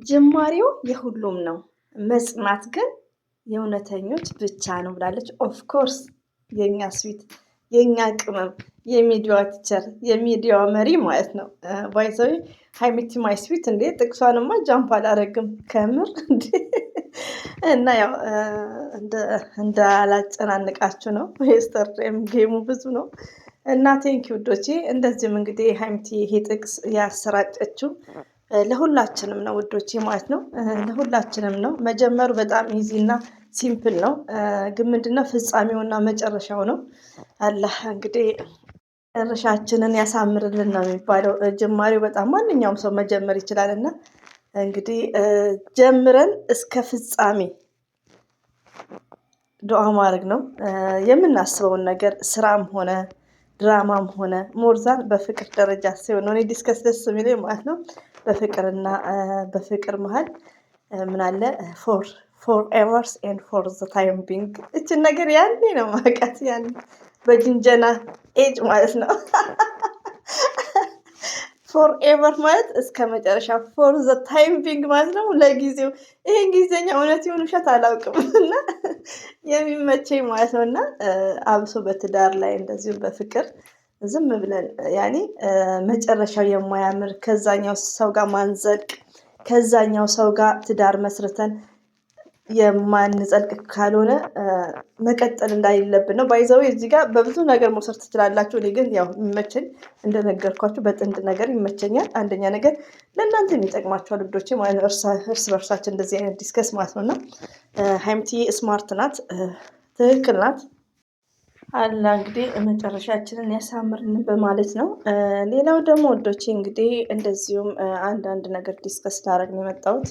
ጅማሬው የሁሉም ነው፣ መጽናት ግን የእውነተኞች ብቻ ነው ብላለች። ኦፍኮርስ የኛ ስዊት የኛ ቅመም የሚዲያዋ ቲቸር የሚዲያዋ መሪ ማለት ነው። ባይዘዊ ሀይሚቲ ማይ ስዊት እንዴ ጥቅሷንማ ጃምፕ አላረግም ከምር እንዴ። እና ያው እንዳላጨናንቃችሁ ነው። የስተርም ጌሙ ብዙ ነው እና ቴንኪ ውዶቼ። እንደዚህም እንግዲህ ሀይሚቲ ይሄ ጥቅስ ያሰራጨችው ለሁላችንም ነው ውዶቼ ማለት ነው። ለሁላችንም ነው። መጀመሩ በጣም ኢዚ እና ሲምፕል ነው፣ ግን ምንድነው ፍጻሜውና መጨረሻው ነው። አላህ እንግዲህ መጨረሻችንን ያሳምርልን ነው የሚባለው። ጅማሬው በጣም ማንኛውም ሰው መጀመር ይችላል እና እንግዲህ ጀምረን እስከ ፍጻሜ ዱዓ ማድረግ ነው። የምናስበውን ነገር ስራም ሆነ ድራማም ሆነ ሞርዛን በፍቅር ደረጃ ሲሆን ነው እኔ ዲስከስ ደስ የሚለኝ ማለት ነው። በፍቅርና በፍቅር መሀል ምን አለ ፎር ኤቨርስ ኤንድ ፎር ዘ ታይም ቢንግ። እችን ነገር ያኔ ነው ማውቃት፣ ያኔ በጅንጀና ኤጅ ማለት ነው። ፎር ኤቨር ማለት እስከ መጨረሻ፣ ፎር ዘ ታይም ቢንግ ማለት ነው ለጊዜው። ይሄ እንግሊዝኛ እውነት ይሁን ውሸት አላውቅም እና የሚመቸኝ ማለት ነው። እና አብሶ በትዳር ላይ እንደዚሁም በፍቅር ዝም ብለን ያኔ መጨረሻው የማያምር ከዛኛው ሰው ጋር ማንዘልቅ ከዛኛው ሰው ጋር ትዳር መስርተን የማንዘልቅ ካልሆነ መቀጠል እንዳይለብን ነው። ባይዘው እዚህ ጋር በብዙ ነገር መውሰድ ትችላላችሁ። እኔ ግን ያው የሚመቸኝ እንደነገርኳችሁ በጥንድ ነገር ይመቸኛል። አንደኛ ነገር ለእናንተ የሚጠቅማችኋል ልጆቼ ማለት ነው። እርስ በርሳችን እንደዚህ አይነት ዲስከስ ማለት ነው። እና ሀይሚትዬ ስማርት ናት፣ ትክክል ናት። አላ እንግዲህ መጨረሻችንን ያሳምርን በማለት ነው። ሌላው ደግሞ ወዶቼ እንግዲህ እንደዚሁም አንዳንድ ነገር ዲስከስ ላደርግ ነው የመጣሁት።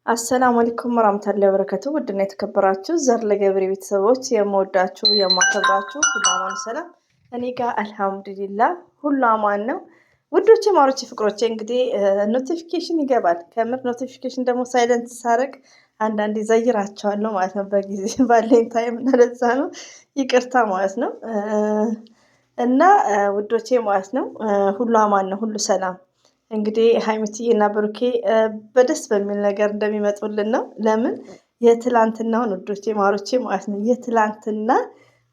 አሰላሙ አለይኩም ወራህመቱላሂ ወበረካቱ። ውድና የተከበራችሁ ዘር ለገብሬ ቤተሰቦች የምወዳችሁ የማከብራችሁ ሁሉ አማን ሰላም፣ እኔ ጋር አልሐምዱሊላህ ሁሉ አማን ነው። ውዶቼ ማሮቼ ፍቅሮቼ እንግዲህ ኖቲፊኬሽን ይገባል። ከምር ኖቲፊኬሽን ደግሞ ሳይለንት ሳረግ አንዳንዴ ዘይራቸዋለሁ ማለት ነው። በጊዜ ባለኝ ታይም እና ለዛ ነው ይቅርታ ማለት ነው። እና ውዶቼ ማለት ነው ሁሉ አማን ነው፣ ሁሉ ሰላም። እንግዲህ ሀይሚትዬ እና ብሩኬ በደስ በሚል ነገር እንደሚመጡልን ነው። ለምን የትላንትናውን ውዶቼ ማሮቼ ማለት ነው የትላንትና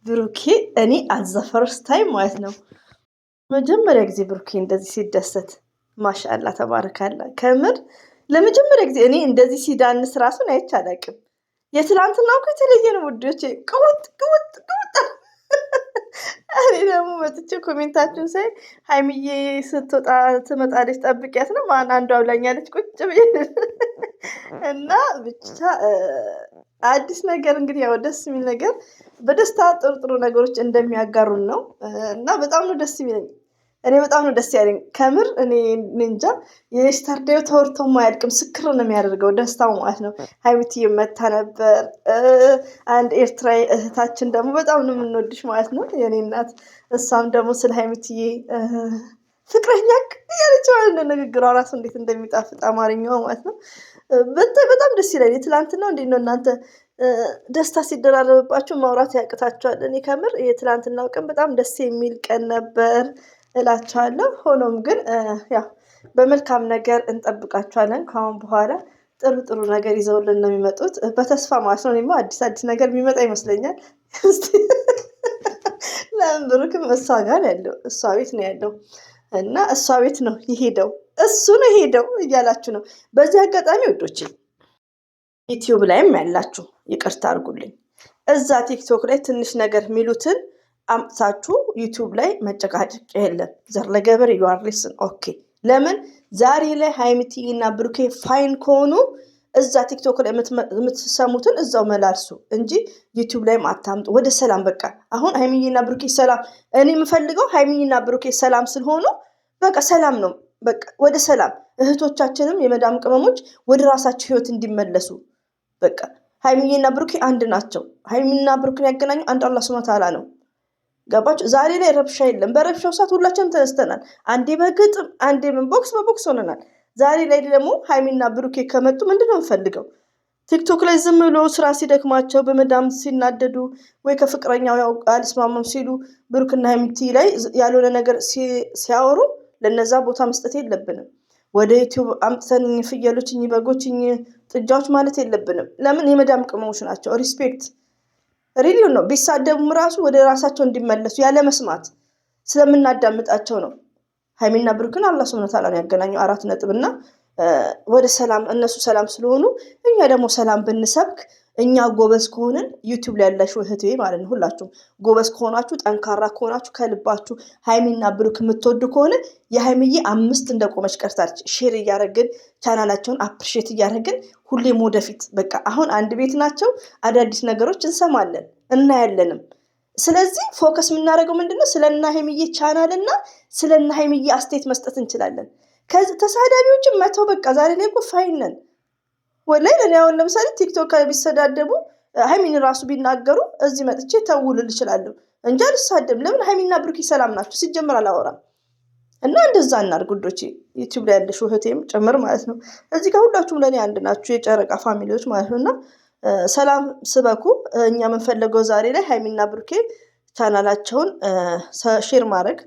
ብሩኬ እኔ አዘ ፈርስት ታይም ማለት ነው መጀመሪያ ጊዜ ብሩኬ እንደዚህ ሲደሰት ማሻአላ ተባረካላ። ከምር ለመጀመሪያ ጊዜ እኔ እንደዚህ ሲዳንስ ራሱን አይቼ አላውቅም። የትላንትናው እኮ የተለየ ነው ውዶቼ። ቅውጥ ቅውጥ ቅውጥ። እኔ ደግሞ መጥቼ ኮሜንታችሁን ሳይ ሀይሚዬ ስትወጣ ትመጣለች ጠብቂያት ነው ማን አንዷ ብላኛለች ቁጭ ብዬ እና ብቻ አዲስ ነገር እንግዲህ ያው ደስ የሚል ነገር በደስታ ጥሩ ጥሩ ነገሮች እንደሚያጋሩን ነው። እና በጣም ነው ደስ የሚለኝ። እኔ በጣም ነው ደስ ያለኝ ከምር። እኔ እንጃ የስታርዴው ተወርቶ ማያልቅም፣ ስክር ነው የሚያደርገው ደስታው ማለት ነው። ሀይሚትዬ መታ ነበር። አንድ ኤርትራዊ እህታችን ደግሞ በጣም ነው የምንወድሽ ማለት ነው የኔ እናት። እሷም ደግሞ ስለ ሀይሚትዬ ፍቅረኛ እያለች ማለት ነው። ንግግሯ ራሱ እንዴት እንደሚጣፍጥ አማርኛዋ ማለት ነው። በጣም ደስ ይላል። የትላንትናው እንዴት ነው እናንተ ደስታ ሲደራረብባችሁ ማውራት ያቅታችኋል? እኔ ከምር የትላንትናው ቀን በጣም ደስ የሚል ቀን ነበር እላቸዋለሁ። ሆኖም ግን ያው በመልካም ነገር እንጠብቃቸዋለን። ከአሁን በኋላ ጥሩ ጥሩ ነገር ይዘውልን ነው የሚመጡት በተስፋ ማለት ነው። እኔማ አዲስ ነገር የሚመጣ ይመስለኛል። ለምን ብሩክም እሷ ጋር ያለው እሷ ቤት ነው ያለው እና እሷ ቤት ነው የሄደው እሱ ነው የሄደው እያላችሁ ነው። በዚህ አጋጣሚ ወዶች ዩቲዩብ ላይም ያላችሁ ይቅርታ አድርጉልኝ። እዛ ቲክቶክ ላይ ትንሽ ነገር የሚሉትን አምጥታችሁ ዩቲዩብ ላይ መጨቃጨቅ የለም። ዘር ለገበር ዩአርሊስን ኦኬ። ለምን ዛሬ ላይ ሀይሚትዬ እና ብሩኬ ፋይን ከሆኑ እዛ ቲክቶክ ላይ የምትሰሙትን እዛው መላልሱ እንጂ ዩቲዩብ ላይም አታምጡ። ወደ ሰላም በቃ አሁን ሀይሚዬና ብሩኬ ሰላም፣ እኔ የምፈልገው ሀይሚዬና ብሩኬ ሰላም ስለሆኑ በቃ ሰላም ነው። በቃ ወደ ሰላም እህቶቻችንም የመዳም ቅመሞች ወደ ራሳቸው ህይወት እንዲመለሱ በቃ ሀይሚዬና ብሩኬ አንድ ናቸው። ሀይሚና ብሩኬን ያገናኙ አንድ አላህ ሱብሃነሁ ወተዓላ ነው። ገባችሁ? ዛሬ ላይ ረብሻ የለም። በረብሻው ሰዓት ሁላችንም ተነስተናል። አንዴ በግጥም አንዴ ቦክስ በቦክስ ሆነናል። ዛሬ ላይ ደግሞ ሀይሚና ብሩኬ ከመጡ ምንድነው የምፈልገው? ቲክቶክ ላይ ዝም ብሎ ስራ ሲደክማቸው በመዳም ሲናደዱ ወይ ከፍቅረኛው ያው አልስማማም ሲሉ ብሩክና ሀይሚቲ ላይ ያልሆነ ነገር ሲያወሩ ለነዛ ቦታ መስጠት የለብንም። ወደ ዩቲዩብ አምጥተን ፍየሎች በጎች ጥጃዎች ማለት የለብንም። ለምን የመዳም ቅመሞች ናቸው። ሪስፔክት ሪሊ ነው። ቢሳደቡም ራሱ ወደ ራሳቸው እንዲመለሱ ያለ መስማት ስለምናዳምጣቸው ነው። ሀይሚና ብሩክን አላህ ሱብሃነሁ ወተዓላ ነው ያገናኘው 4 ነጥብና ወደ ሰላም እነሱ ሰላም ስለሆኑ እኛ ደግሞ ሰላም ብንሰብክ እኛ ጎበዝ ከሆንን ዩቲዩብ ላይ ያላችሁ እህቴ ማለት ነው ሁላችሁም ጎበዝ ከሆናችሁ ጠንካራ ከሆናችሁ ከልባችሁ ሀይሚና ብሩክ የምትወዱ ከሆነ የሀይሚዬ 5 እንደቆመች ቀርታለች። ሼር እያደረግን ቻናላቸውን አፕሪሼት እያደረግን ሁሌም ወደፊት በቃ አሁን አንድ ቤት ናቸው። አዳዲስ ነገሮች እንሰማለን እናያለንም። ስለዚህ ፎከስ የምናደርገው ምንድነው? ስለና ሀይሚዬ ቻናል እና ስለና ሀይሚዬ አስተያየት መስጠት እንችላለን። ከዚህ ተሳዳቢዎችን መተው በቃ ዛሬ ላይ እኮ ፋይን ነን። ወላይ ለኔ አሁን ለምሳሌ ቲክቶክ ላይ ቢሰዳደቡ ሀይሚን ራሱ ቢናገሩ እዚህ መጥቼ ተውልል እችላለሁ እንጂ አልሳደብም። ለምን ሀይሚና ብሩክ ሰላም ናቸው ሲጀምር አላወራም። እና እንደዛ እናድርግ ውዶቼ፣ ዩቲዩብ ላይ ያለሽ እህቴም ጭምር ማለት ነው። እዚህ ጋር ሁላችሁም ለኔ አንድ ናችሁ የጨረቃ ፋሚሊዎች ማለት ነውና ሰላም ስበኩ። እኛ የምንፈልገው ዛሬ ላይ ሀይሚና ብሩኬ ቻናላቸውን ሼር ማድረግ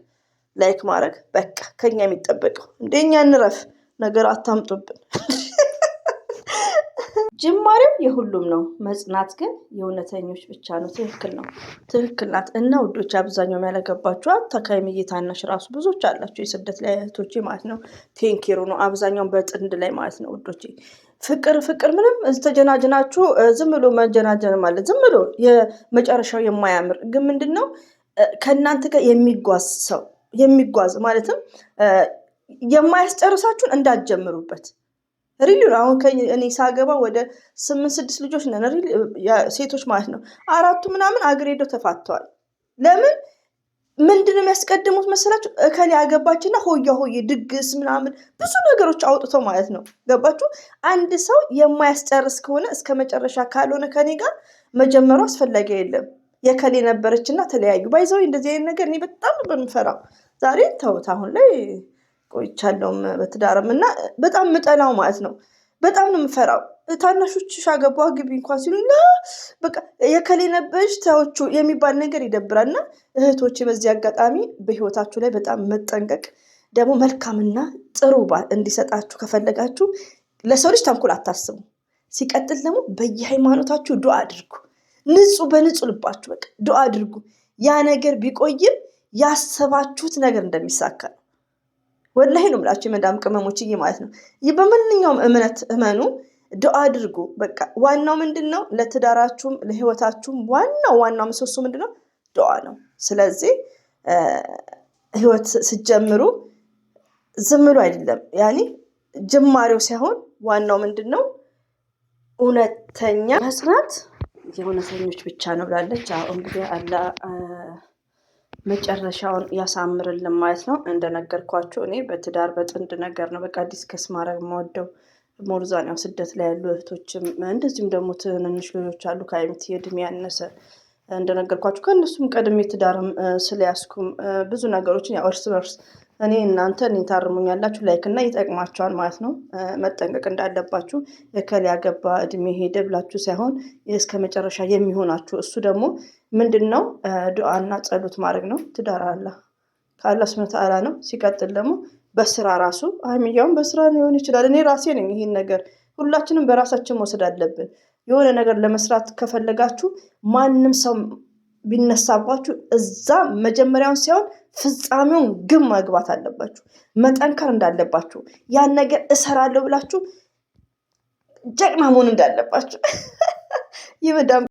ላይክ ማድረግ በቃ ከኛ የሚጠበቀው። እንደኛ እንረፍ፣ ነገር አታምጡብን። ጅማሬው የሁሉም ነው፣ መጽናት ግን የእውነተኞች ብቻ ነው። ትክክል ናት። እና ውዶች አብዛኛው ያለገባችሁ ተካይምዬ ታናሽ ራሱ ብዙዎች አላችሁ የስደት ላይ እህቶቼ ማለት ነው። ቴንኪሩ ነው አብዛኛውን በጥንድ ላይ ማለት ነው ውዶቼ። ፍቅር ምንም ተጀናጅናችሁ ዝም ብሎ መጀናጀን ማለት ዝም ብሎ የመጨረሻው የማያምር ግን ምንድነው ከእናንተ ጋር የሚጓዝ ማለትም የማያስጨርሳችሁን እንዳትጀምሩበት። ሪሊ አሁን እኔ ሳገባ ወደ 8-6 ልጆች ነን ሴቶች ማለት ነው። 4ቱ ምናምን አግሬዶ ተፋተዋል። ለምን ምንድነው የሚያስቀድሙት መሰላችሁ? እከሌ ያገባችና ሆዬ ድግስ ምናምን ብዙ ነገሮች አውጥተው ማለት ነው። ገባችሁ? አንድ ሰው የማያስጨርስ ከሆነ እስከ መጨረሻ ካልሆነ ከኔ ጋር መጀመሩ አስፈላጊ የለም። የከሌ ነበረችና ተለያዩ ባይዘው እንደዚህ አይነት ነገር እኔ በጣም በምፈራው ዛሬ ተውት። አሁን ላይ ቆይቻለሁም በትዳርም እና በጣም ምጠላው ማለት ነው። በጣም ነው የምፈራው። ታናሾች ሻገባ ግቢ እንኳን ሲሉና በቃ የከሌ ነበርሽ ተውቹ የሚባል ነገር ይደብራልና እህቶቼ በዚህ አጋጣሚ በህይወታችሁ ላይ በጣም መጠንቀቅ ደግሞ መልካምና ጥሩ ባል እንዲሰጣችሁ ከፈለጋችሁ ለሰው ልጅ ተንኮል አታስቡ። ሲቀጥል ደግሞ በየሃይማኖታችሁ ዱአ አድርጉ። በንጹህ ልባችሁ በቃ ዱአ አድርጉ። ያ ነገር ቢቆይም ያሰባችሁት ነገር እንደሚሳካ ነው። ወላሂ ነው የምላችሁ የመዳም ቅመሞችዬ ማለት ነው። በማንኛውም እምነት እመኑ፣ ዱአ አድርጉ። በቃ ዋናው ምንድነው ለትዳራችሁም ለህይወታችሁም ዋናው ምሰሶ ምንድነው? ዱአ ነው። ስለዚህ ህይወት ስትጀምሩ ዝም ብሎ አይደለም ያኒ ጅማሬው ሳይሆን ዋናው ምንድነው እውነተኛ መስራት የእውነተኞች ብቻ ነው ብላለች። አሁን እንግዲህ አላህ መጨረሻውን ያሳምርልን ማለት ነው። እንደነገርኳችሁ እኔ በትዳር በጥንድ ነገር ነው በቃ ዲስከስ ማድረግ የምወደው። ሞርዛን ያው ስደት ላይ ያሉ እህቶችም እንደዚሁም ደግሞ ትንንሽ ልጆች አሉ ከአይምት እድሜ ያነሰ እንደነገርኳችሁ ከእነሱም ቀድሜ ትዳርም ስለያዝኩም ብዙ ነገሮችን ያው እርስ በርስ እናንተ ታርሙኛላችሁ ላይክ እና ይጠቅማቸዋል ማለት ነው። መጠንቀቅ እንዳለባችሁ የከል ያገባ እድሜ ሄደ ብላችሁ ሳይሆን እስከ መጨረሻ የሚሆናችሁ እሱ ደግሞ ምንድነው ዱዓና ጸሎት ማድረግ ነው። ትዳር ከአላህ ሱብሃነሁ ወተዓላ ነው። ሲቀጥል ደግሞ በስራ ራሱ ሀይሚያውን በስራ ሊሆን ይችላል። እኔ ራሴ ነኝ ይሄን ነገር ሁላችንም በራሳችን መውሰድ አለብን። የሆነ ነገር ለመስራት ከፈለጋችሁ ማንም ሰው ቢነሳባችሁ እዛ መጀመሪያውን ሳይሆን ፍጻሜውን ግን መግባት አለባችሁ። መጠንከር እንዳለባችሁ ያን ነገር እሰራለሁ ብላችሁ ጀግና መሆን እንዳለባችሁ ይመዳም